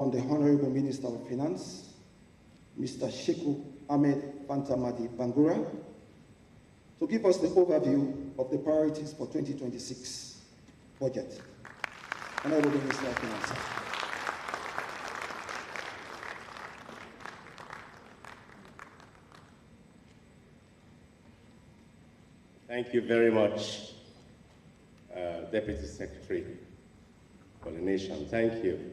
on the Honorable Minister of Finance, Mr. Sheku Ahmed Fantamadi Bangura, to give us the overview of the priorities for 2026 budget. Honorable Minister of Finance. Thank you very much, Deputy Secretary for the Nation. Thank you.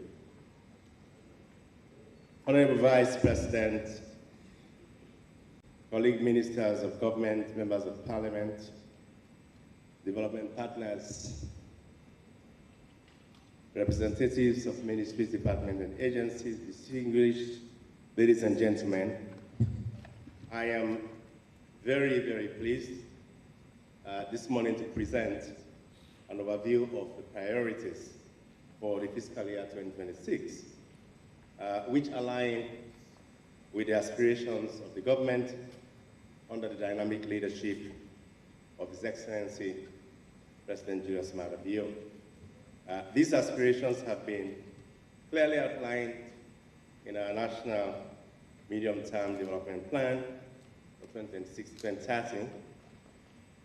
Honorable Vice President, colleague ministers of government, members of parliament, development partners, representatives of ministries, departments, and agencies, distinguished ladies and gentlemen, I am very, very pleased this morning to present an overview of the priorities for the fiscal year 2026, which align with the aspirations of the government under the dynamic leadership of His Excellency President Julius Maada Bio. These aspirations have been clearly outlined in our National Medium-Term Development Plan for 2026-2030,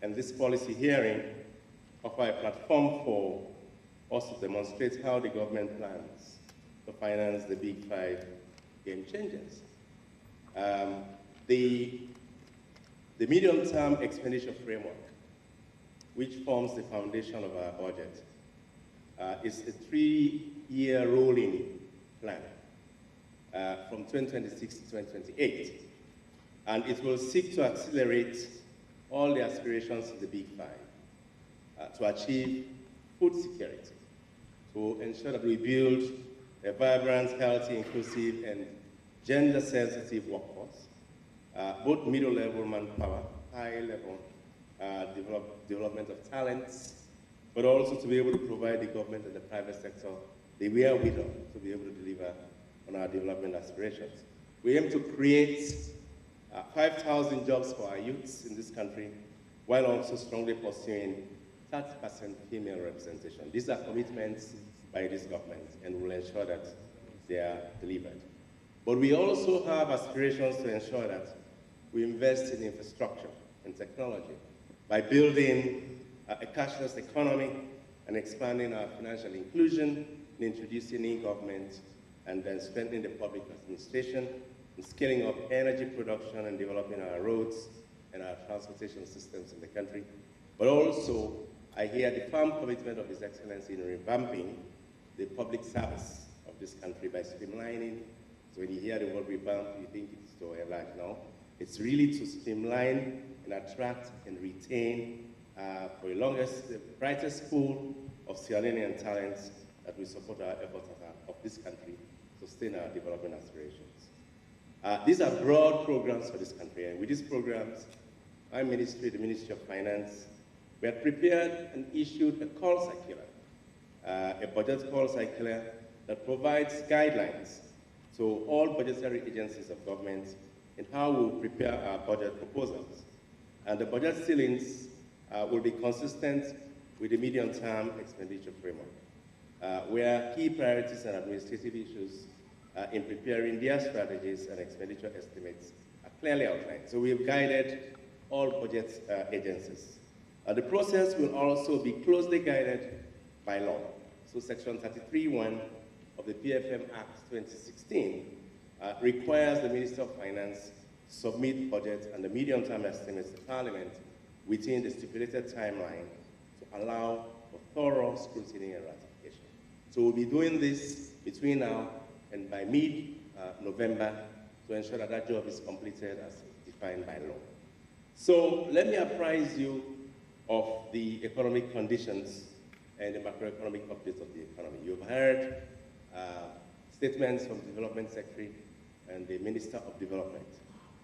and this policy hearing offers a platform for us to demonstrate how the government plans to finance the big five game changers. The medium-term expenditure framework, which forms the foundation of our budget, is a 3-year rolling plan from 2026 to 2028. And it will seek to accelerate all the aspirations of the big five to achieve food security, to ensure that we build a vibrant, healthy, inclusive, and gender-sensitive workforce, both middle-level manpower, high-level development of talents, but also to be able to provide the government and the private sector the wherewithal to be able to deliver on our development aspirations. We aim to create 5,000 jobs for our youths in this country, while also strongly pursuing 30% female representation. These are commitments by this government, and we'll ensure that they are delivered. But we also have aspirations to ensure that we invest in infrastructure and technology by building a cashless economy and expanding our financial inclusion, and introducing e-government, and then strengthening the public administration, and scaling up energy production and developing our roads and our transportation systems in the country. But also, I hear the firm commitment of His Excellency in revamping the public service of this country by streamlining. So when you hear the word revamp, you think it's so large now. It's really to streamline and attract and retain for the longest, the brightest pool of Sierra talents that will support our efforts of this country to sustain our development aspirations. These are broad programs for this country, and with these programs, my ministry, the Ministry of Finance, we have prepared and issued a call circular, a budget call circular that provides guidelines to all budgetary agencies of government in how we will prepare our budget proposals. And the budget ceilings will be consistent with the medium-term expenditure framework, where key priorities and administrative issues in preparing their strategies and expenditure estimates are clearly outlined. So we have guided all budget agencies. The process will also be closely guided by law. So Section 33(1) of the PFM Act 2016 requires the Minister of Finance to submit budget and the medium-term estimates to Parliament within the stipulated timeline to allow for thorough scrutiny and ratification. So we'll be doing this between now and by mid-November to ensure that that job is completed as defined by law. So let me apprise you of the economic conditions and the macroeconomic updates of the economy. You've heard statements from the Development Secretary and the Minister of Development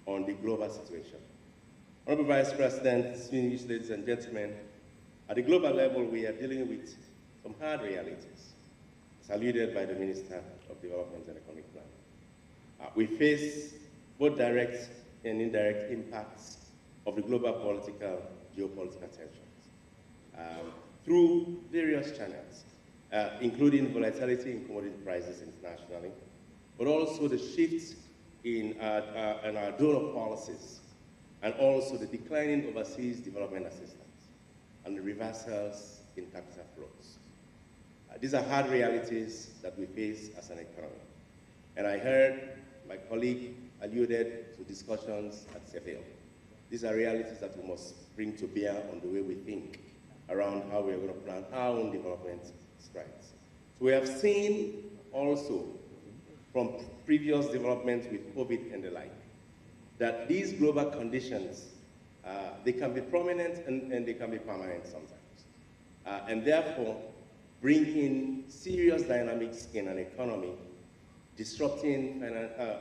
on the global situation. Honorable Vice President, distinguished ladies and gentlemen, at the global level, we are dealing with some hard realities, as alluded by the Minister of Development and Economic Plan. We face both direct and indirect impacts of the global political, geopolitical tensions through various channels, including volatility in commodity prices internationally, but also the shifts in our donor policies, and also the declining overseas development assistance, and the reversals in capital flows. These are hard realities that we face as an economy. And I heard my colleague alluded to discussions at Seville. These are realities that we must bring to bear on the way we think around how we are going to plan our own development strides. So we have seen also from previous developments with COVID and the like, that these global conditions, they can be prominent and they can be permanent sometimes. And therefore, bring in serious dynamics in an economy, disrupting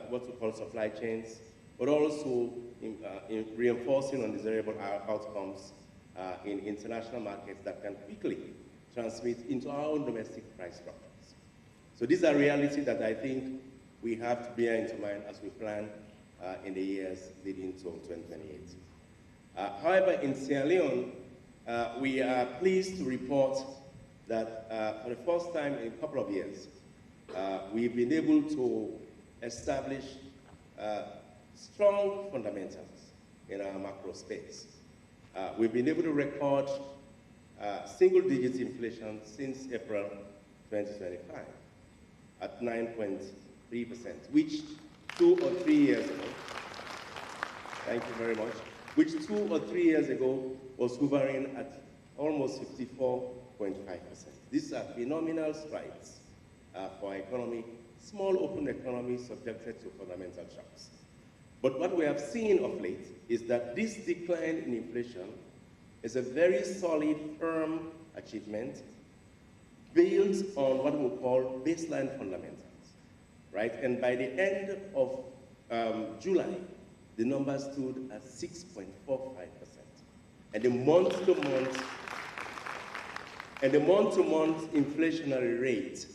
what we call supply chains, but also in reinforcing undesirable outcomes in international markets that can quickly transmit into our own domestic price structures. So these are realities that I think we have to bear into mind as we plan in the years leading to 2028. However, in Sierra Leone, we are pleased to report that for the first time in a couple of years, we've been able to establish strong fundamentals in our macro space. We've been able to record single-digit inflation since April 2025 at 9.3%, which 2 or 3 years ago, thank you very much, which 2 or 3 years ago was hovering at almost 54.5%. These are phenomenal strides for our economy, small open economy subjected to fundamental shocks. But what we have seen of late is that this decline in inflation is a very solid, firm achievement built on what we call baseline fundamentals, right? And by the end of July, the number stood at 6.45%. And the month-to-month inflationary rate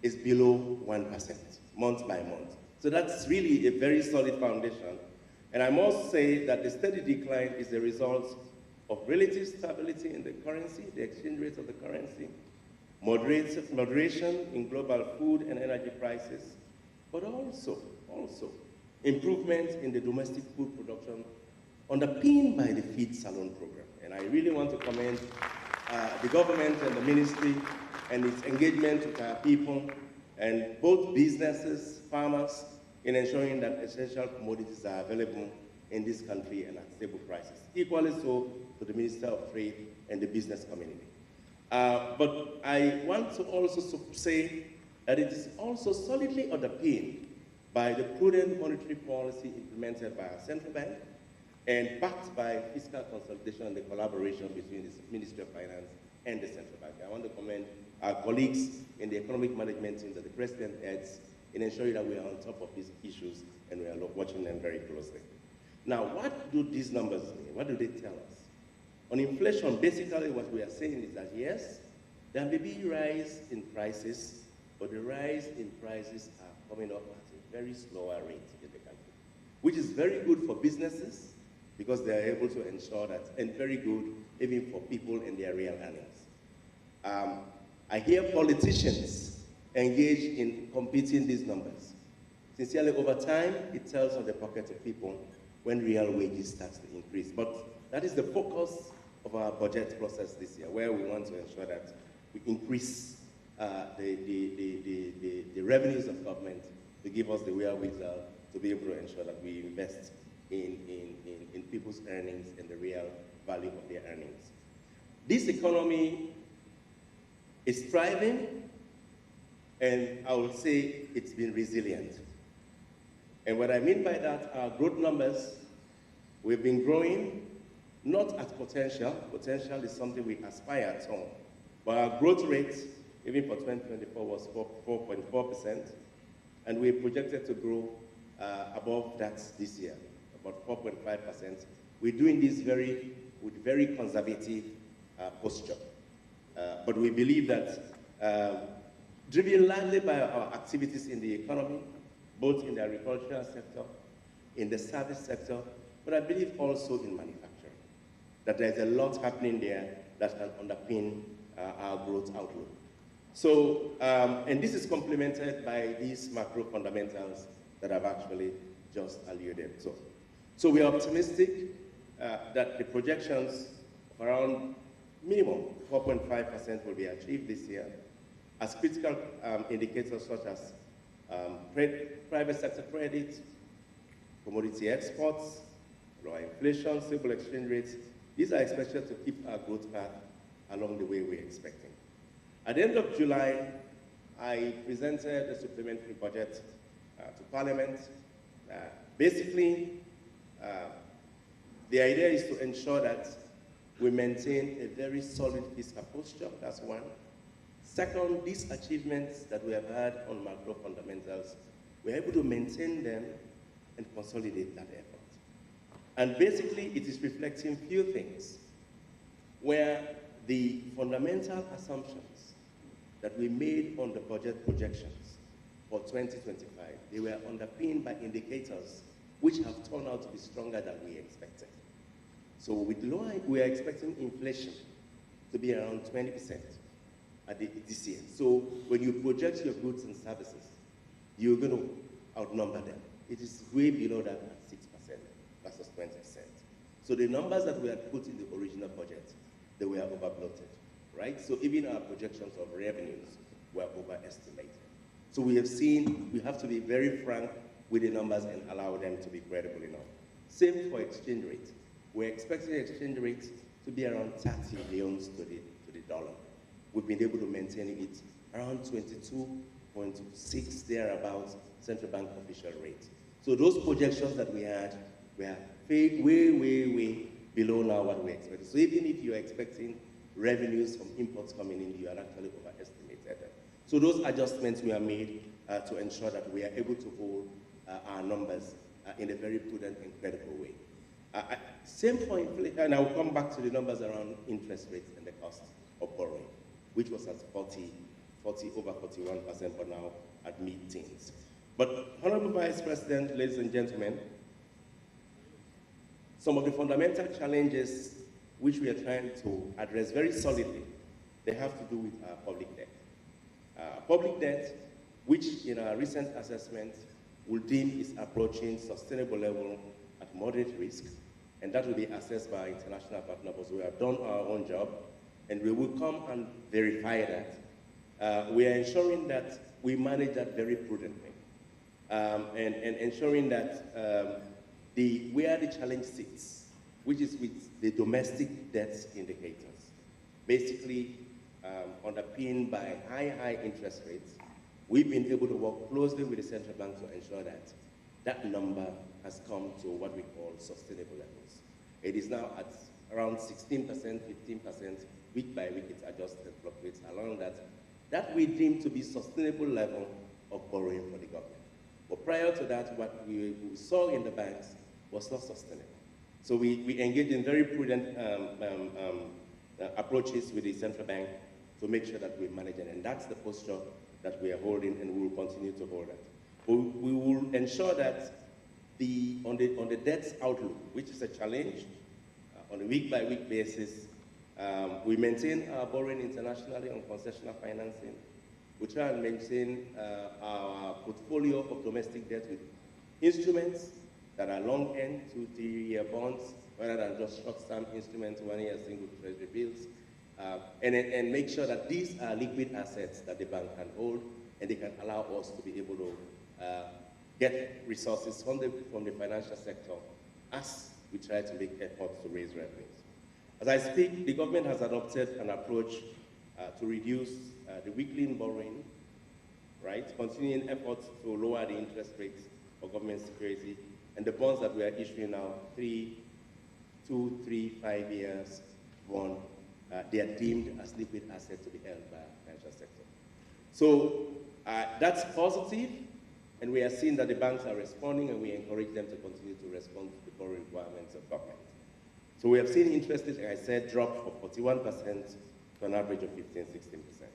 is below 1%, month by month. So that's really a very solid foundation. And I must say that the steady decline is the result of relative stability in the currency, the exchange rate of the currency, moderation in global food and energy prices, but also improvement in the domestic food production underpinned by the Feed Salon program. And I really want to commend the government and the ministry and its engagement with our people and both businesses, farmers, in ensuring that essential commodities are available in this country and at stable prices. Equally so to the Minister of Trade and the business community. But I want to also say that it is also solidly underpinned by the prudent monetary policy implemented by our central bank and backed by fiscal consolidation and the collaboration between the Ministry of Finance and the central bank. I want to commend our colleagues in the economic management team that the President heads in ensuring that we are on top of these issues and we are watching them very closely. Now, what do these numbers mean? What do they tell us? On inflation, basically what we are saying is that yes, there may be a rise in prices, but the rise in prices are coming up at a very slower rate in the country, which is very good for businesses because they are able to ensure that, and very good even for people and their real earnings. I hear politicians engage in competing these numbers. Sincerely, over time, it tells on the pockets of people when real wages start to increase. But that is the focus of our budget process this year, where we want to ensure that we increase the revenues of government to give us the wherewithal to be able to ensure that we invest in people's earnings and the real value of their earnings. This economy is thriving, and I would say it's been resilient. And what I mean by that are growth numbers. We've been growing, not at potential. Potential is something we aspire to. But our growth rate, even for 2024, was 4.4%. And we're projected to grow above that this year, about 4.5%. We're doing this with very conservative posture. But we believe that driven largely by our activities in the economy, both in the agricultural sector, in the service sector, but I believe also in manufacturing, that there's a lot happening there that can underpin our growth outlook. So, and this is complemented by these macro fundamentals that I've actually just alluded to. So we are optimistic that the projections of around minimum 4.5% will be achieved this year, as critical indicators such as private sector credit, commodity exports, lower inflation, stable exchange rates, these are expected to keep our growth path along the way we're expecting. At the end of July, I presented a supplementary budget to Parliament. Basically, the idea is to ensure that we maintain a very solid fiscal posture, that's one. Second, these achievements that we have had on macro fundamentals, we're able to maintain them and consolidate that effort. And basically, it is reflecting few things, where the fundamental assumptions that we made on the budget projections for 2025, they were underpinned by indicators which have turned out to be stronger than we expected. So with lower, we are expecting inflation to be around 20% this year. So when you project your goods and services, you're going to outnumber them. It is way below that at 6% versus 20%. So the numbers that we had put in the original budget, they were overbloated, right? So even our projections of revenues were overestimated. So we have seen, we have to be very frank with the numbers and allow them to be credible enough. Same for exchange rate. We're expecting exchange rate to be around 30 leones to the dollar. We've been able to maintain it around 22.6 thereabouts central bank official rate. So those projections that we had were way below now what we expected. So even if you're expecting revenues from imports coming in, you are actually overestimated them. So those adjustments were made to ensure that we are able to hold our numbers in a very prudent and credible way. Same for inflation, and I'll come back to the numbers around interest rates and the cost of borrowing, which was at over 41%, but now at mid-teens. But Honorable Vice President, ladies and gentlemen, some of the fundamental challenges which we are trying to address very solidly, they have to do with our public debt. Public debt, which in our recent assessment, will deem is approaching sustainable level at moderate risk, and that will be assessed by international partners. We have done our own job, and we will come and verify that. We are ensuring that we manage that very prudently, and ensuring that where the challenge sits, which is with the domestic debt indicators, basically underpinned by high interest rates, we've been able to work closely with the central bank to ensure that that number has come to what we call sustainable levels. It is now at around 16%, 15%, week by week it adjusts and fluctuates along that we deem to be sustainable level of borrowing for the government. But prior to that, what we saw in the banks was not sustainable. So we engaged in very prudent approaches with the central bank to make sure that we manage it, and that's the posture that we are holding, and we will continue to hold that. We will ensure that on the debt outlook, which is a challenge, on a week-by-week basis, we maintain our borrowing internationally on concessional financing. We try and maintain our portfolio of domestic debt with instruments that are long-end, 2-3-year bonds, rather than just short-term instruments, 1-year single treasury bills, and make sure that these are liquid assets that the bank can hold, and they can allow us to be able to get resources from the financial sector as we try to make efforts to raise revenues. As I speak, the government has adopted an approach to reduce the weekly borrowing, right? Continuing efforts to lower the interest rates for government security, and the bonds that we are issuing now, 2, 3, 5 years bond, they are deemed as liquid assets to be held by the financial sector. So that's positive, and we are seeing that the banks are responding, and we encourage them to continue to respond to the borrowing requirements of government. So we have seen interest rates, like I said, drop from 41% to an average of 15, 16%.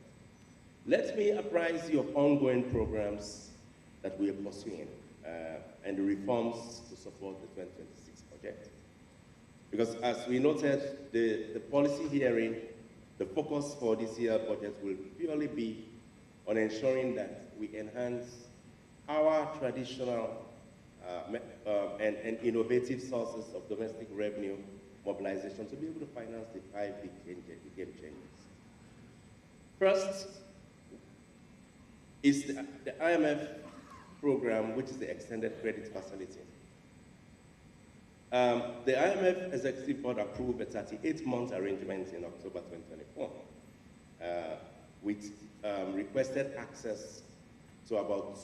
Let me apprise you of ongoing programs that we are pursuing and the reforms to support the 2026 budget. Because as we noted, the policy hearing, the focus for this year's budget will purely be on ensuring that we enhance our traditional and innovative sources of domestic revenue mobilization to be able to finance the 5 big game changes. First is the IMF program, which is the extended credit facility. The IMF Executive Board approved a 38-month arrangement in October 2024, which requested access to about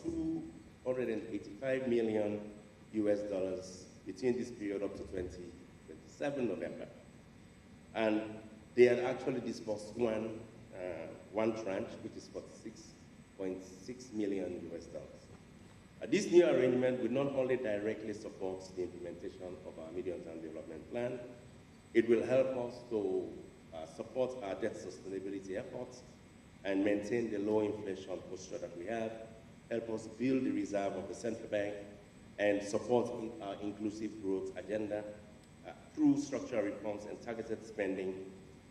$285 million between this period up to 2027 November. And they had actually disbursed one tranche, which is $46.6 million. This new arrangement will not only directly support the implementation of our medium-term development plan, it will help us to support our debt sustainability efforts and maintain the low inflation posture that we have, help us build the reserve of the central bank, and support our inclusive growth agenda through structural reforms and targeted spending,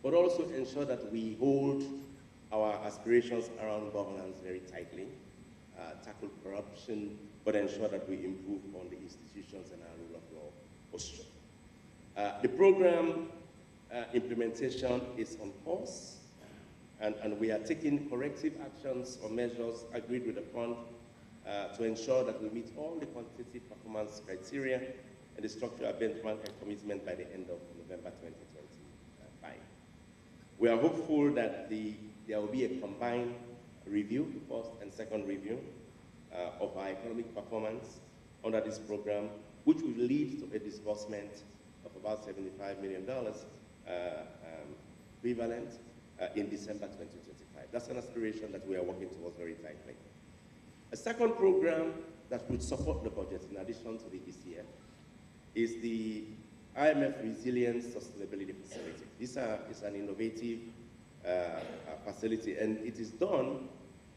but also ensure that we hold our aspirations around governance very tightly, tackle corruption, but ensure that we improve on the institutions and our rule of law posture. The program implementation is on course, and we are taking corrective actions or measures agreed with the fund to ensure that we meet all the quantitative performance criteria and the structural benchmark and commitment by the end of November 2025. We are hopeful that there will be a combined review, first and second review, of our economic performance under this program, which will lead to a disbursement of about $75 million equivalent in December 2025. That's an aspiration that we are working towards very tightly. A second program that would support the budget in addition to the ECF is the IMF Resilience Sustainability Facility. This is an innovative facility, and it is done.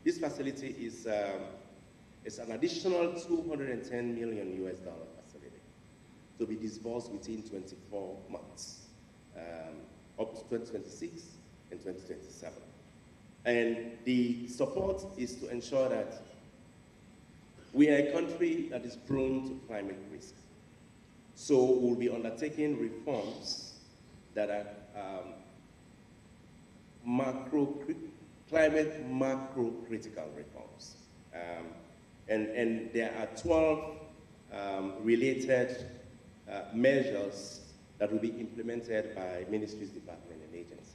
This facility is an additional $210 million facility to be disbursed within 24 months, up to 2026 and 2027. And the support is to ensure that we are a country that is prone to climate risk. So we'll be undertaking reforms that are climate macro-critical reforms. And there are 12 related measures that will be implemented by ministries, departments, and agencies.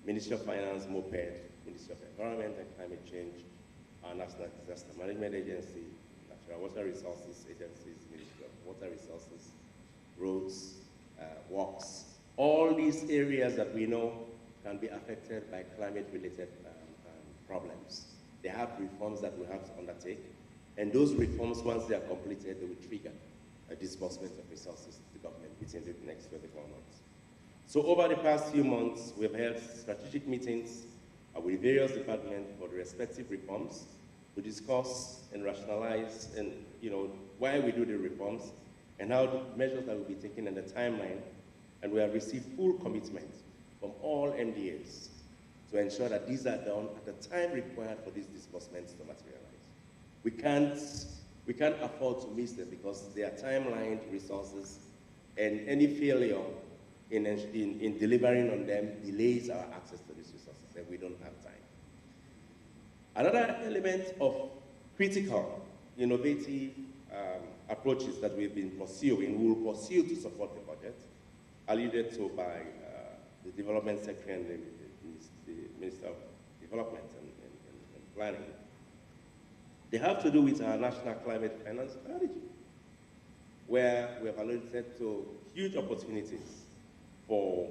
Ministry of Finance, MOPED, Ministry of Environment and Climate Change, our National Disaster Management Agency, Natural Water Resources Agencies, Ministry of Water Resources, Roads, Works. All these areas that we know can be affected by climate-related problems. They have reforms that we have to undertake, and those reforms, once they are completed, they will trigger a disbursement of resources to the government within the next 24 months. So over the past few months, we've held strategic meetings with various departments for the respective reforms to discuss and rationalize and, why we do the reforms and how the measures that will be taken and the timeline. And we have received full commitment from all MDAs to ensure that these are done at the time required for these disbursements to materialize. We can't afford to miss them because they are timelined resources, and any failure in delivering on them delays our access to these resources, and we don't have time. Another element of critical, innovative approaches that we've been pursuing, we will pursue to support the budget, alluded to by the Development Secretary and the Minister of Development and Planning. They have to do with our National Climate Finance Strategy, where we have alluded to huge opportunities for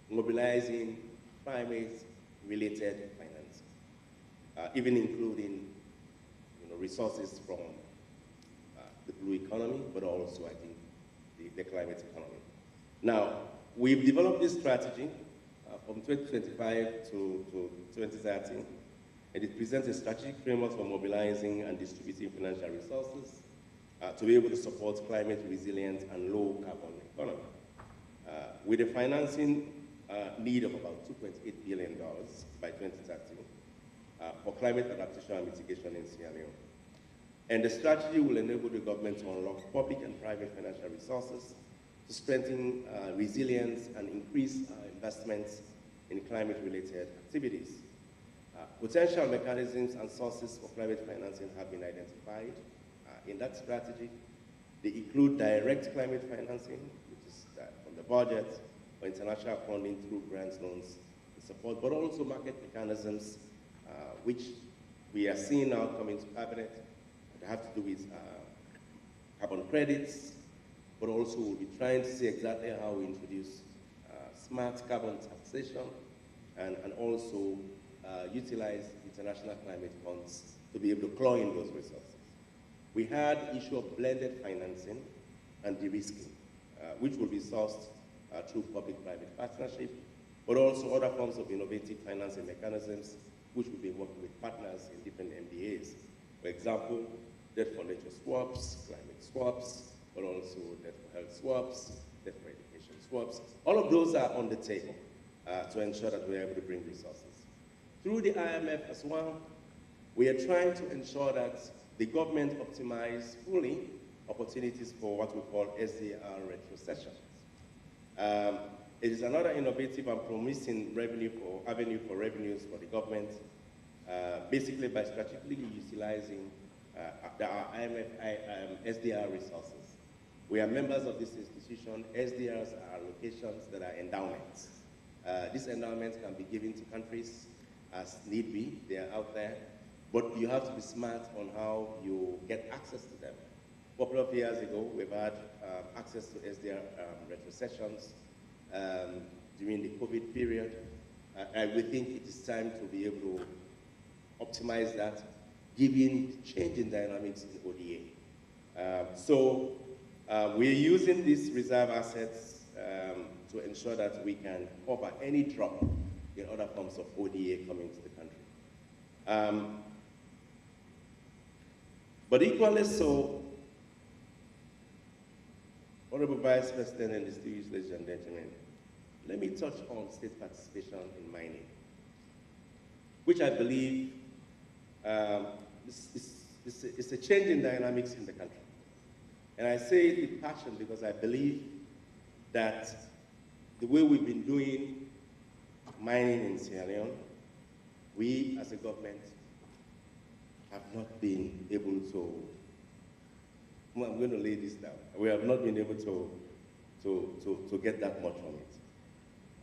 mobilizing climate-related finance, even including resources from the blue economy, but also, I think, the climate economy. Now, we've developed this strategy from 2025 to 2030, and it presents a strategic framework for mobilizing and distributing financial resources to be able to support climate resilient and low carbon economy. With a financing need of about $2.8 billion by 2030, for climate adaptation and mitigation in Sierra Leone. And the strategy will enable the government to unlock public and private financial resources to strengthen resilience and increase investments in climate-related activities. Potential mechanisms and sources for climate financing have been identified in that strategy. They include direct climate financing, which is from the budget, or international funding through grants, loans, and support, but also market mechanisms, which we are seeing now coming to cabinet, that have to do with carbon credits, but also we'll be trying to see exactly how we introduce smart carbon taxation and also utilize international climate funds to be able to claw in those resources. We had issue of blended financing and de-risking, which will be sourced through public-private partnership, but also other forms of innovative financing mechanisms, which we've been working with partners in different MDAs. For example, debt for nature swaps, climate swaps, but also debt for health swaps, debt for education swaps. All of those are on the table to ensure that we're able to bring resources. Through the IMF as well, we are trying to ensure that the government optimize fully opportunities for what we call SDR retrocessions. It is another innovative and promising avenue for revenues for the government, basically by strategically utilizing our IMF SDR resources. We are members of this institution. SDRs are locations that are endowments. These endowments can be given to countries as need be. They are out there. But you have to be smart on how you get access to them. A couple of years ago, we've had access to SDR retrocessions during the COVID period. And we think it is time to be able to optimize that, given changing dynamics in ODA. So we're using these reserve assets to ensure that we can cover any drop in other forms of ODA coming to the country. But equally so, Honorable Vice President and distinguished ladies and gentlemen, let me touch on state participation in mining, which I believe is a change in dynamics in the country. And I say it with passion because I believe that the way we've been doing mining in Sierra Leone, we as a government have not been able to, well, I'm going to lay this down. We have not been able to get that much from it.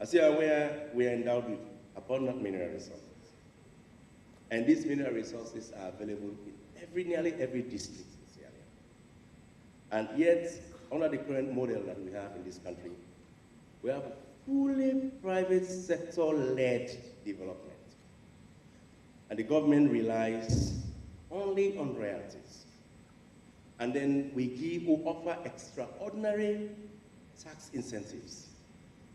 As you are aware, we are endowed with abundant mineral resources. And these mineral resources are available in nearly every district in Sierra Leone. And yet, under the current model that we have in this country, we have a fully private sector-led development. And the government relies only on royalties. And then we offer extraordinary tax incentives,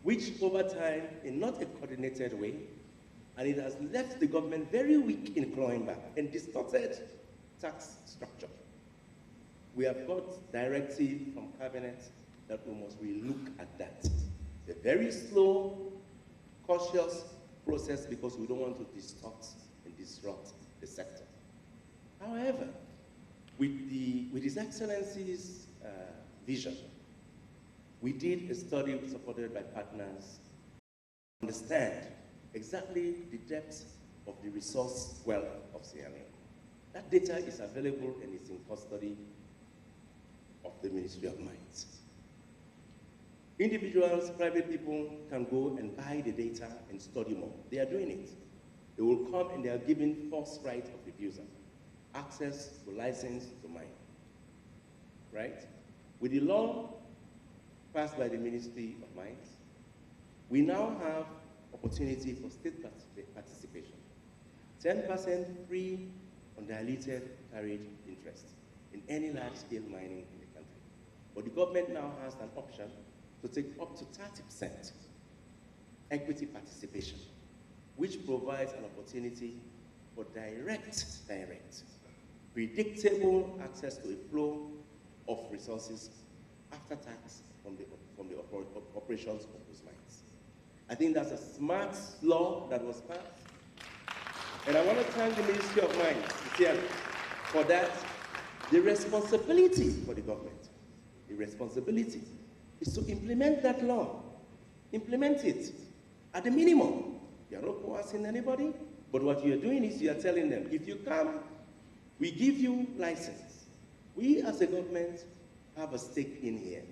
which over time, in not a coordinated way, and it has left the government very weak in clawing back and distorted tax structure. We have got directive from cabinet that we must relook at that. It's a very slow, cautious process because we don't want to distort and disrupt the sector. However, with His Excellency's vision, we did a study supported by partners to understand exactly the depth of the resource wealth of Sierra Leone. That data is available and is in custody of the Ministry of Mines. Individuals, private people can go and buy the data and study more. They are doing it. They will come and they are given first right of refusal, access to license to mine, right? With the law passed by the Ministry of Mines, we now have opportunity for state participation. 10% free undiluted carried interest in any large-scale mining in the country. But the government now has an option to take up to 30% equity participation, which provides an opportunity for direct, predictable access to a flow of resources after tax from the operations of those mines. I think that's a smart law that was passed. And I want to thank the Ministry of Mines, sincerely, for that. The responsibility for the government, the responsibility is to implement that law. Implement it at the minimum. You are not coercing anybody, but what you are doing is you are telling them, if you come, we give you license. We as a government have a stake in here.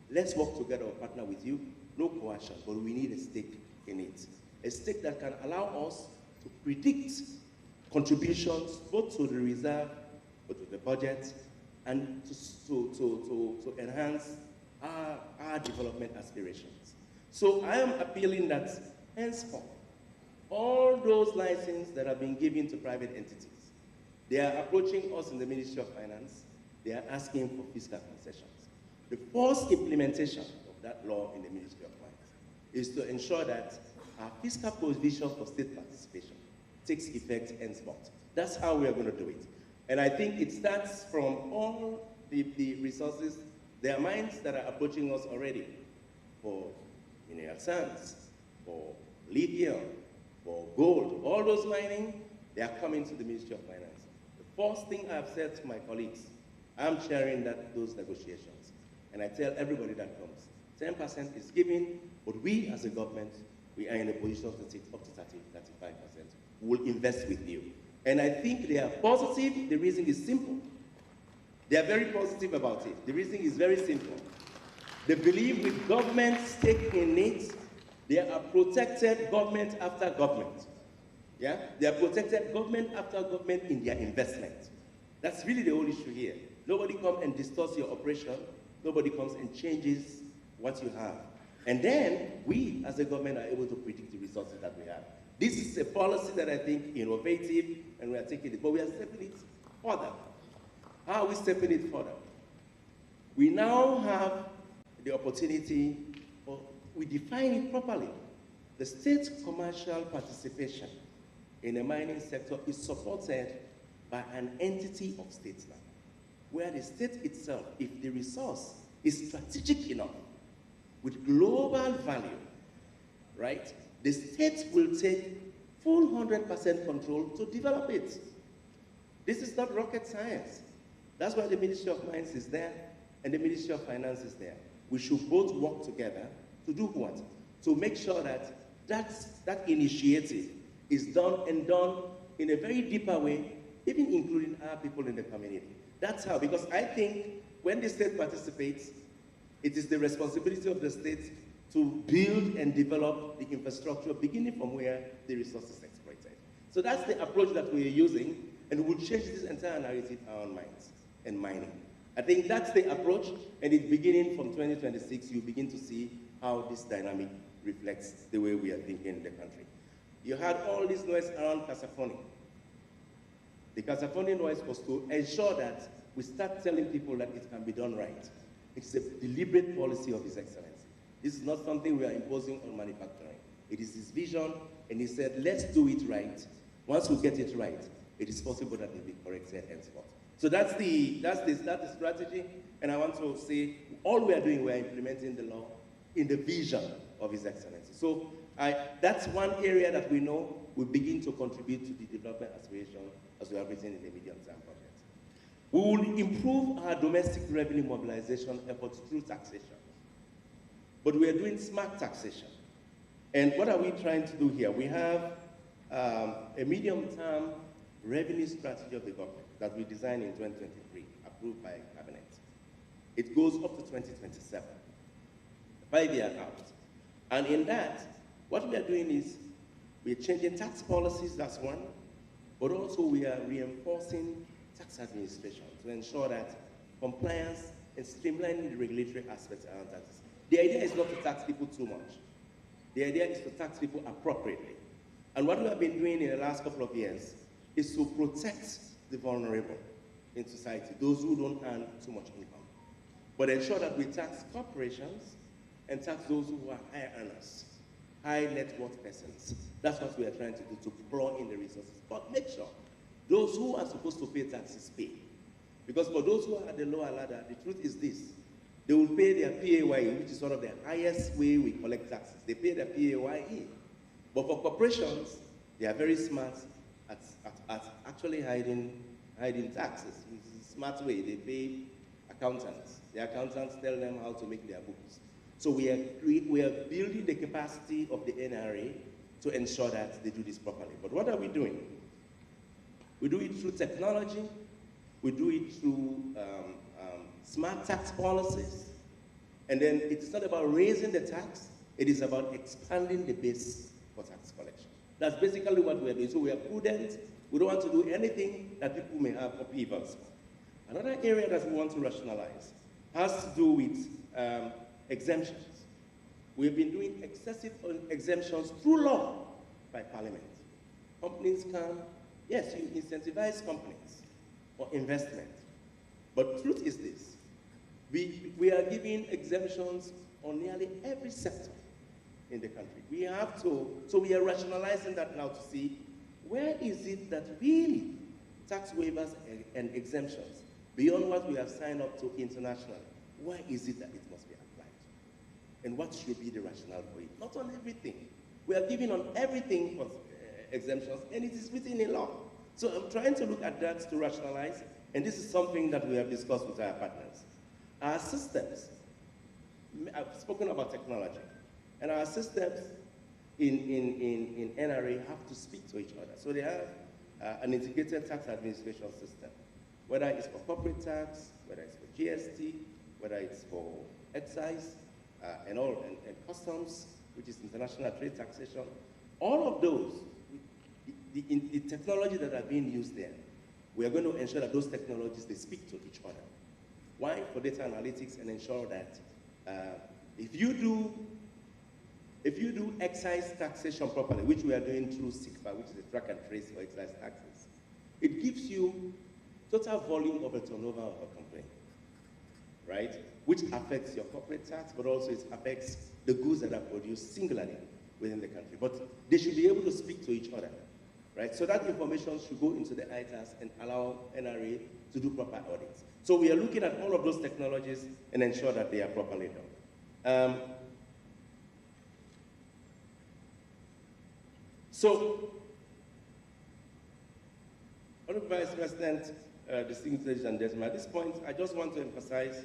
Let's work together or partner with you. No coercion, but we need a stake in it. A stake that can allow us to predict contributions both to the reserve, but to the budget, and to enhance our development aspirations. So I am appealing that henceforth, all those licenses that have been given to private entities, they are approaching us in the Ministry of Finance, they are asking for fiscal concessions. The first implementation of that law in the Ministry of Finance is to ensure that our fiscal provision for state participation takes effect henceforth. That's how we are going to do it. And I think it starts from all the resources. There are mines that are approaching us already for mineral sands, for lithium, for gold. All those mining, they are coming to the Ministry of Finance. The first thing I've said to my colleagues, I'm chairing those negotiations. And I tell everybody that comes, 10% is given, but we as a government, we are in a position to take up to 30, 35%. We'll invest with you. And I think they are positive. The reason is simple. They are very positive about it. The reason is very simple. They believe with government stake in it, they are protected government after government. Yeah? They are protected government after government in their investment. That's really the whole issue here. Nobody comes and distorts your operation. Nobody comes and changes what you have. And then we, as a government, are able to predict the resources that we have. This is a policy that I think innovative, and we are taking it, but we are stepping it further. How are we stepping it further? We now have the opportunity, or we define it properly. The state commercial participation in the mining sector is supported by an entity of state land, where the state itself, if the resource is strategic enough, with global value, right? The state will take full 100% control to develop it. This is not rocket science. That's why the Ministry of Mines is there and the Ministry of Finance is there. We should both work together to do what? To make sure that that initiative is done and done in a very deeper way, even including our people in the community. That's how, because I think when the state participates, it is the responsibility of the state to build and develop the infrastructure beginning from where the resource is exploited. So that's the approach that we are using, and we'll change this entire narrative around mines and mining. I think that's the approach, and it's beginning from 2026, you begin to see how this dynamic reflects the way we are thinking in the country. You had all this noise around Kasafoni. The Kasafoni noise was to ensure that we start telling people that it can be done right. It's a deliberate policy of His Excellency. This is not something we are imposing on manufacturing. It is his vision, and he said, let's do it right. Once we get it right, it is possible that it will be corrected henceforth. So that's the strategy, and I want to say, all we are doing, we are implementing the law in the vision of His Excellency. So that's one area that we know will begin to contribute to the development aspiration as we have written in the medium-term project. We will improve our domestic revenue mobilization efforts through taxation. But we are doing smart taxation. And what are we trying to do here? We have a medium-term revenue strategy of the government that we designed in 2023, approved by Cabinet. It goes up to 2027, 5 years out. And in that, what we are doing is we're changing tax policies, that's one, but also we are reinforcing tax administration to ensure that compliance and streamlining the regulatory aspects around taxes. The idea is not to tax people too much. The idea is to tax people appropriately. And what we have been doing in the last couple of years is to protect the vulnerable in society, those who don't earn too much income, but ensure that we tax corporations and tax those who are high earners, high net worth persons. That's what we are trying to do, to plow in the resources. But make sure those who are supposed to pay taxes pay. Because for those who are at the lower ladder, the truth is this: they will pay their PAYE, which is one of the highest way we collect taxes. They pay their PAYE. But for corporations, they are very smart. at actually hiding taxes. It's a smart way. They pay accountants. The accountants tell them how to make their books. So we are building the capacity of the NRA to ensure that they do this properly. But what are we doing? We do it through technology. We do it through smart tax policies. And then it's not about raising the tax. It is about expanding the base for tax collection. That's basically what we are doing. So we are prudent. We don't want to do anything that people may have upheavals. Another area that we want to rationalize has to do with exemptions. We've been doing excessive exemptions through law by Parliament. Companies can, yes, you incentivize companies for investment. But truth is this, we are giving exemptions on nearly every sector in the country. We have to, so we are rationalizing that now to see where is it that really tax waivers and exemptions, beyond what we have signed up to internationally, why is it that it must be applied? And what should be the rationale for it? Not on everything. We are giving on everything for exemptions, and it is written in law. So I'm trying to look at that to rationalize, and this is something that we have discussed with our partners. Our systems, I've spoken about technology, and our systems in NRA have to speak to each other. So they have an integrated tax administration system, whether it's for corporate tax, whether it's for GST, whether it's for excise, and customs, which is international trade taxation. All of those, the technology that are being used there, we are going to ensure that those technologies, they speak to each other. Why? For data analytics, and ensure that if you do excise taxation properly, which we are doing through SICPA, which is the track and trace for excise taxes, it gives you total volume of a turnover of a company, right? Which affects your corporate tax, but also it affects the goods that are produced singularly within the country. But they should be able to speak to each other, right? So that information should go into the ITAS and allow NRA to do proper audits. So we are looking at all of those technologies and ensure that they are properly done. So, Honorable Vice President, distinguished ladies and gentlemen, at this point, I just want to emphasize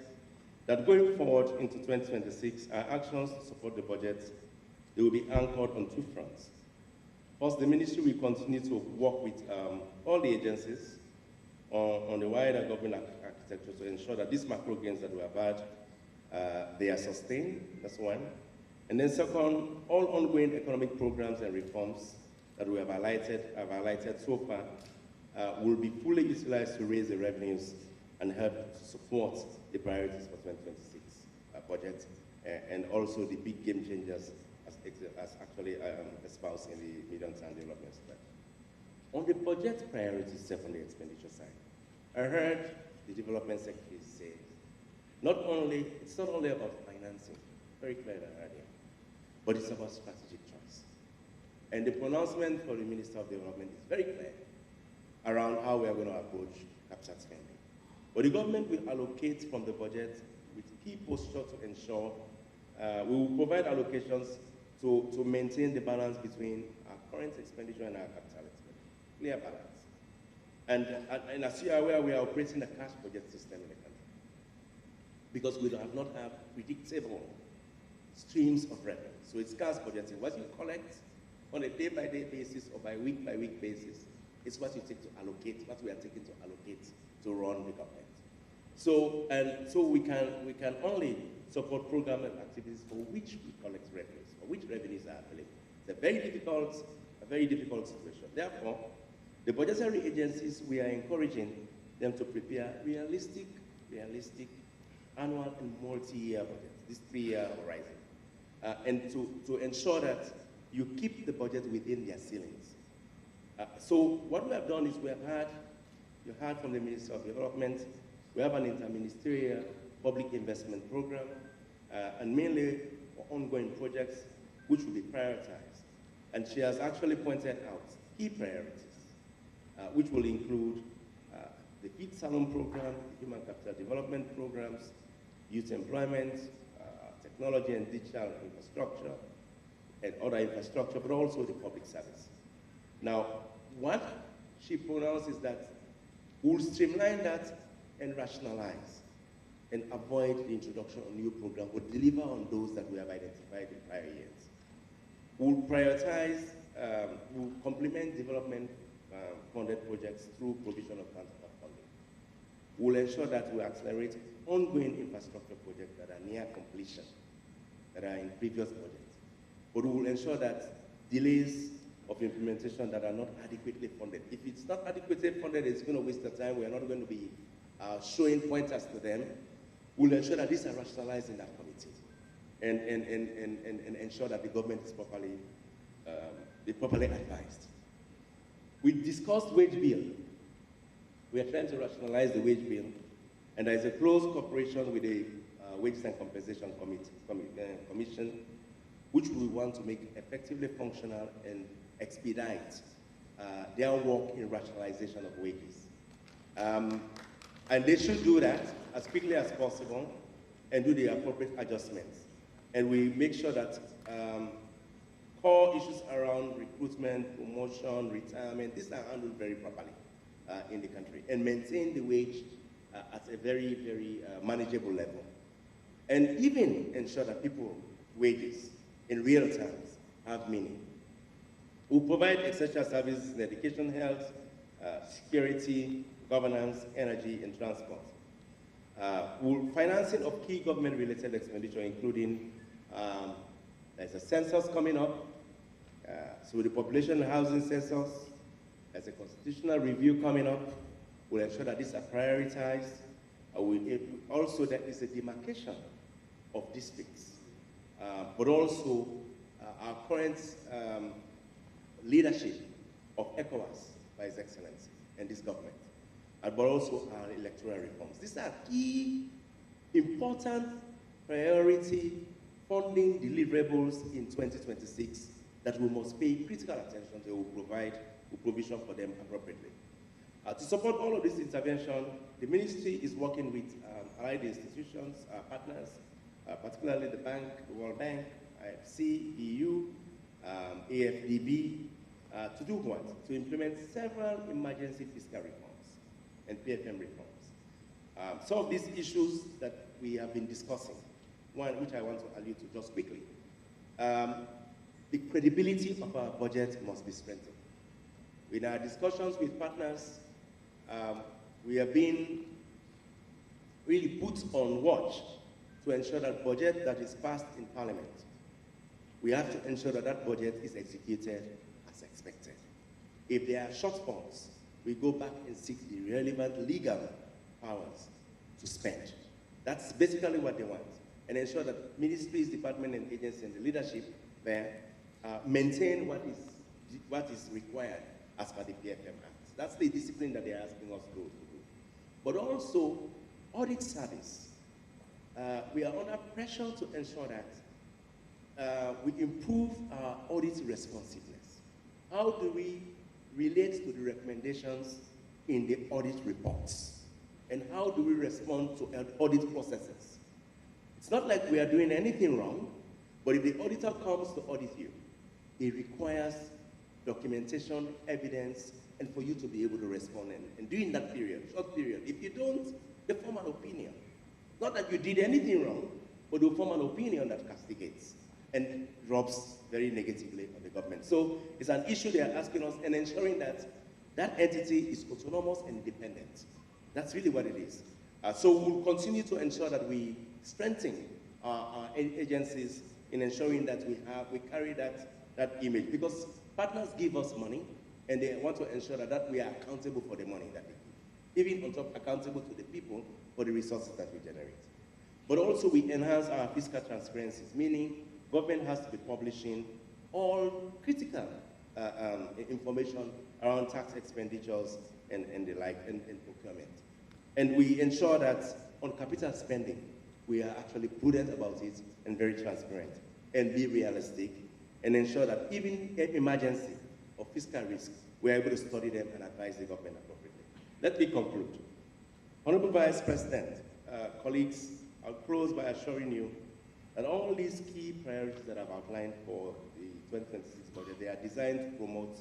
that going forward into 2026, our actions to support the budget, they will be anchored on two fronts. First, the ministry will continue to work with all the agencies on the wider government architecture to ensure that these macro gains that we have had, they are sustained, that's one. And then second, all ongoing economic programs and reforms that we have highlighted so far will be fully utilized to raise the revenues and help to support the priorities for 2026 budget and also the big game changers as actually espoused in the medium-term development strategy. On the budget priorities on the expenditure side, I heard the development secretary say, it's not only about financing, very clear I heard here, but it's about strategic choice. And the pronouncement for the Minister of Development is very clear around how we are going to approach capital spending. But the government will allocate from the budget with key posture to ensure we will provide allocations to maintain the balance between our current expenditure and our capital expenditure. Clear balance. And as you are aware, we are operating a cash budget system in the country because we have not have predictable streams of revenue. So it's cash budgeting. What you collect on a day-by-day basis or by week-by-week basis is what you take to allocate, what we are taking to allocate to run the government. So we can only support program and activities for which we collect revenues, for which revenues are available. It's a very difficult situation. Therefore, the budgetary agencies, we are encouraging them to prepare realistic annual and multi-year budgets, this 3-year horizon, and to ensure that you keep the budget within their ceilings. So what we have done is you heard from the Minister of Development, we have an interministerial public investment program, and mainly for ongoing projects which will be prioritized. And she has actually pointed out key priorities, which will include the Feed Salon program, the Human Capital Development programs, youth employment, technology and digital infrastructure, and other infrastructure, but also the public service. Now, what she pronounces that we'll streamline that and rationalize and avoid the introduction of new programs, but deliver on those that we have identified in prior years. We'll prioritize, we'll complement development funded projects through provision of counterpart funding. We'll ensure that we accelerate ongoing infrastructure projects that are near completion, that are in previous budgets. But we will ensure that delays of implementation that are not adequately funded. If it's not adequately funded, it's going to waste the time. We're not going to be showing pointers to them. We'll ensure that these are rationalized in that committee and ensure that the government is properly advised. We discussed wage bill. We are trying to rationalize the wage bill, and there is a close cooperation with the Wages and Compensation Commission, which we want to make effectively functional and expedite their work in rationalization of wages. And they should do that as quickly as possible and do the appropriate adjustments. And we make sure that core issues around recruitment, promotion, retirement, these are handled very properly in the country, and maintain the wage at a very, very manageable level. And even ensure that people's wages in real terms have meaning. We'll provide essential services in education, health, security, governance, energy, and transport. Financing of key government-related expenditure, including there's a census coming up, so the population and housing census, there's a constitutional review coming up. We'll ensure that these are prioritized. Also, there is a demarcation of districts, but also our current leadership of ECOWAS by His Excellency and this government, but also our electoral reforms. These are key, important, priority funding deliverables in 2026 that we must pay critical attention to. Will provide provision for them appropriately. To support all of this intervention, the ministry is working with allied institutions, partners, particularly the bank, the World Bank, IFC, EU, AFDB, to do what? To implement several emergency fiscal reforms and PFM reforms. Some of these issues that we have been discussing, one which I want to allude to just quickly. The credibility of our budget must be strengthened. In our discussions with partners, we have been really put on watch to ensure that budget that is passed in Parliament, we have to ensure that that budget is executed as expected. If there are shortfalls, we go back and seek the relevant legal powers to spend. That's basically what they want. And ensure that ministries, departments, and agencies and the leadership there maintain what is required as per the PFM Act. That's the discipline that they're asking us to do. But also, audit service. We are under pressure to ensure that we improve our audit responsiveness. How do we relate to the recommendations in the audit reports? And how do we respond to audit processes? It's not like we are doing anything wrong, but if the auditor comes to audit you, it requires documentation, evidence, and for you to be able to respond. And during that period, short period, if you don't, they form an opinion. Not that you did anything wrong, but they form an opinion that castigates and drops very negatively on the government. So it's an issue they are asking us and ensuring that that entity is autonomous and independent. That's really what it is. So we'll continue to ensure that we strengthen our agencies in ensuring that we carry that image, because partners give us money and they want to ensure that we are accountable for the money that they give, even on top accountable to the people for the resources that we generate. But also we enhance our fiscal transparency, meaning government has to be publishing all critical information around tax expenditures and the like, and procurement. And we ensure that on capital spending, we are actually prudent about it and very transparent and be realistic and ensure that even in emergency or fiscal risk, we are able to study them and advise the government appropriately. Let me conclude. Honorable Vice President, colleagues, I'll close by assuring you that all these key priorities that I've outlined for the 2026 budget, they are designed to promote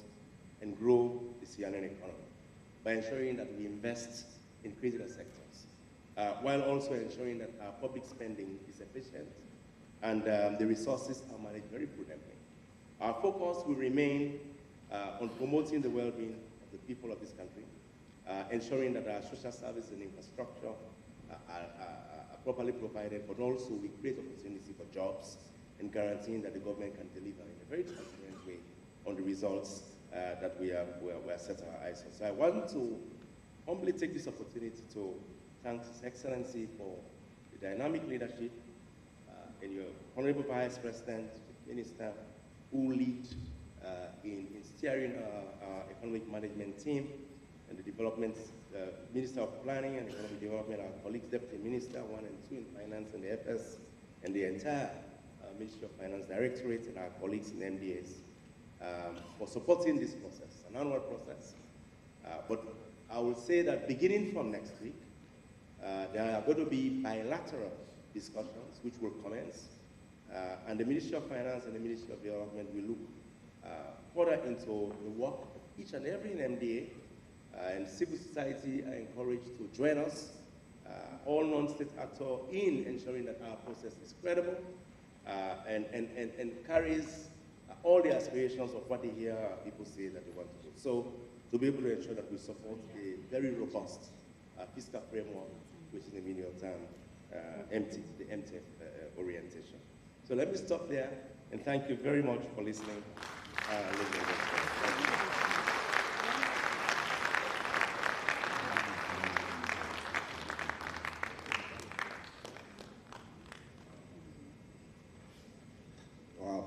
and grow the Sierra Leone economy. by ensuring that we invest in critical sectors, while also ensuring that our public spending is efficient and the resources are managed very prudently. Our focus will remain on promoting the well-being of the people of this country, ensuring that our social services and infrastructure are properly provided, but also we create opportunity for jobs and guaranteeing that the government can deliver in a very transparent way on the results that we are set our eyes on. So I want to humbly take this opportunity to thank His Excellency for the dynamic leadership and your Honorable Vice President, Minister, who lead in steering our economic management team, and the development, Minister of Planning and Economic Development, our colleagues, Deputy Minister 1 and 2 in Finance and the FS, and the entire Ministry of Finance Directorate and our colleagues in MDAs for supporting this process, an annual process. But I will say that beginning from next week, there are going to be bilateral discussions which will commence, and the Ministry of Finance and the Ministry of Development will look further into the work of each and every MDA, and civil society are encouraged to join us, all non-state actors, in ensuring that our process is credible and carries all the aspirations of what they hear people say that they want to do. So to be able to ensure that we support a very robust fiscal framework, which is the medium-term the MTF orientation. So let me stop there, and thank you very much for listening. Thank you. Wow.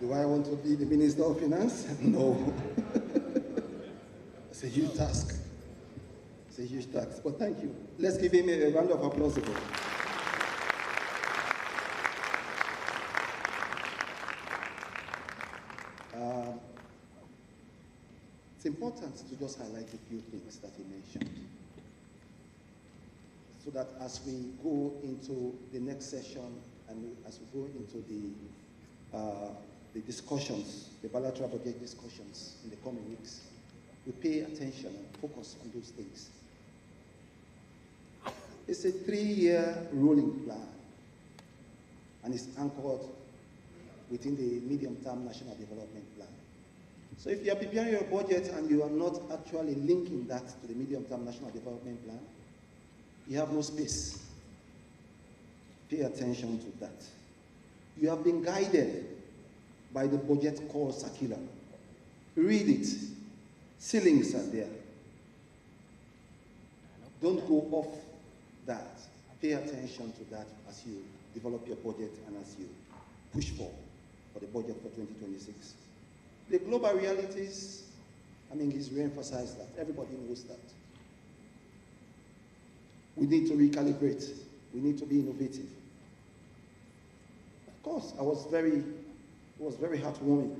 Do I want to be the Minister of Finance? No. It's a huge task. It's a huge task, but thank you. Let's give him a round of applause again. It's important to just highlight a few things that he mentioned, so that as we go into the next session and as we go into the discussions, the bilateral budget discussions in the coming weeks, we pay attention and focus on those things. It's a 3-year rolling plan, and it's anchored within the medium-term national development plan. So if you are preparing your budget and you are not actually linking that to the medium-term national development plan, you have no space. Pay attention to that. You have been guided by the budget call circular. Read it. Ceilings are there. Don't go off that. Pay attention to that as you develop your budget and as you push for the budget for 2026. The global realities, he's re-emphasized that. Everybody knows that. We need to recalibrate. We need to be innovative. Of course, it was very heartwarming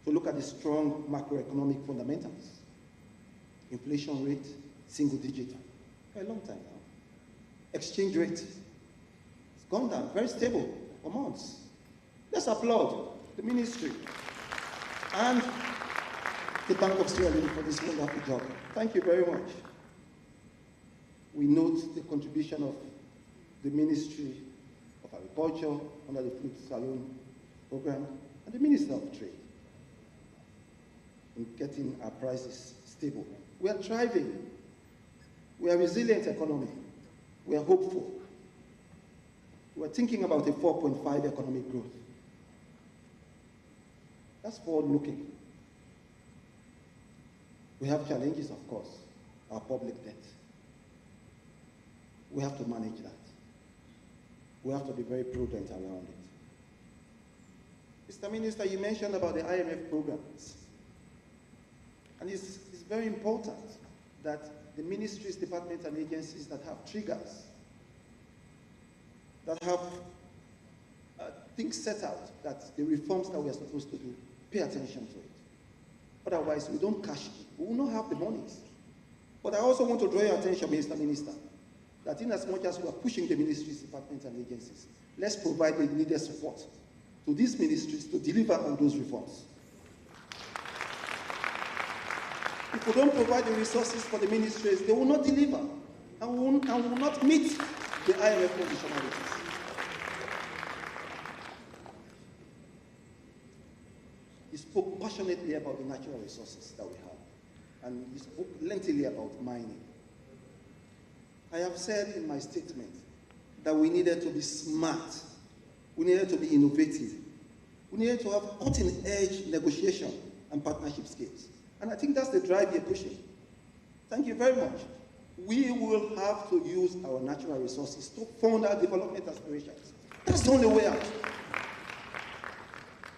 to look at the strong macroeconomic fundamentals. Inflation rate, single digit, for a long time now. Exchange rate, it's gone down, very stable for months. Let's applaud the ministry and the Bank of Sierra Leone for this wonderful job. Thank you very much. We note the contribution of the Ministry of Agriculture under the Fruit Salon program and the Minister of Trade in getting our prices stable. We are thriving. We are a resilient economy. We are hopeful. We are thinking about a 4.5 economic growth. That's forward-looking. We have challenges, of course, our public debt. We have to manage that. We have to be very prudent around it. Mr. Minister, you mentioned about the IMF programs. And it's very important that the ministries, departments, and agencies that have triggers, that have things set out, that the reforms that we are supposed to do, pay attention to it. Otherwise, we don't cash it. We will not have the monies. But I also want to draw your attention, Mr. Minister, that in as much as we are pushing the ministries, departments, and agencies, let's provide the needed support to these ministries to deliver on those reforms. If we don't provide the resources for the ministries, they will not deliver and will not meet the IMF conditionalities. He spoke passionately about the natural resources that we have, and he spoke lengthily about mining. I have said in my statement that we needed to be smart, we needed to be innovative, we needed to have cutting-edge negotiation and partnership skills. And I think that's the drive you're pushing. Thank you very much. We will have to use our natural resources to fund our development aspirations. That's the only way out.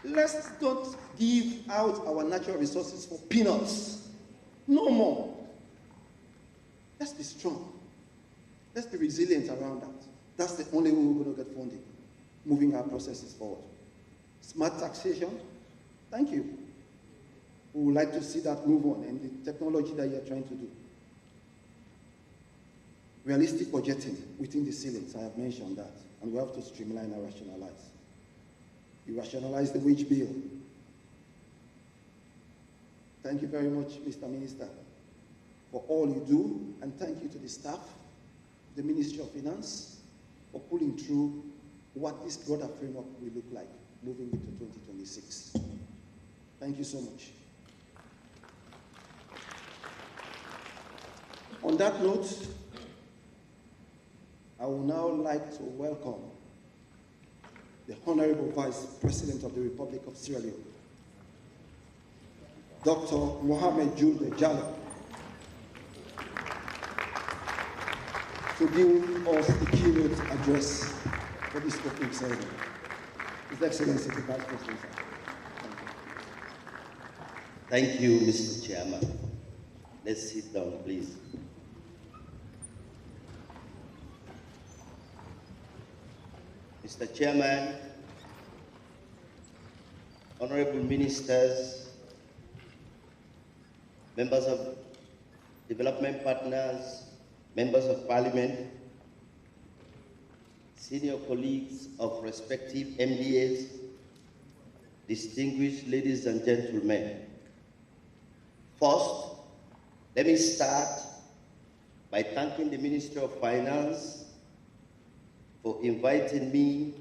Let's not give out our natural resources for peanuts. No more. Let's be strong. Let's be resilient around that. That's the only way we're going to get funding, moving our processes forward. Smart taxation, thank you. We would like to see that move on and the technology that you're trying to do. Realistic budgeting within the ceilings, I have mentioned that, and we have to streamline and rationalize. You rationalize the wage bill. Thank you very much, Mr. Minister, for all you do, and thank you to the staff, the Ministry of Finance, for pulling through what this broader framework will look like moving into 2026. Thank you so much. On that note, I would now like to welcome the Honorable Vice President of the Republic of Sierra Leone, Dr. Mohamed Julde Jallo, to give us the keynote address for this opening ceremony. His Excellency, the Vice President. Thank you, Mr. Chairman. Let's sit down, please. Mr. Chairman, honorable ministers, members of development partners, members of parliament, senior colleagues of respective MDAs, distinguished ladies and gentlemen. First, let me start by thanking the Ministry of Finance for inviting me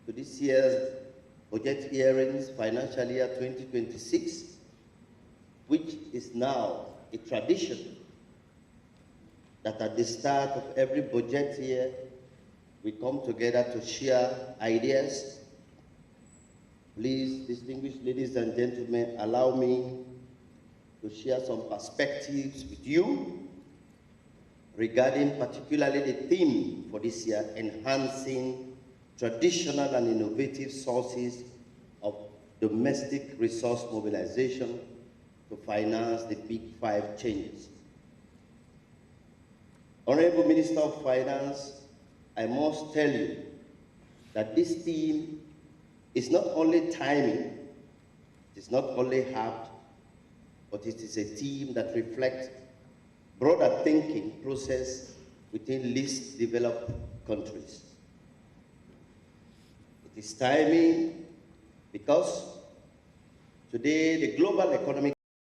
to this year's budget hearings, financial year 2026, which is now a tradition that at the start of every budget year, we come together to share ideas. Please, distinguished ladies and gentlemen, allow me to share some perspectives with you regarding particularly the theme for this year, enhancing traditional and innovative sources of domestic resource mobilization to finance the Big Five changes. Honorable Minister of Finance, I must tell you that this theme is not only timing, it is not only apt, but it is a theme that reflects broader thinking process within least developed countries. It is timing because today the global economic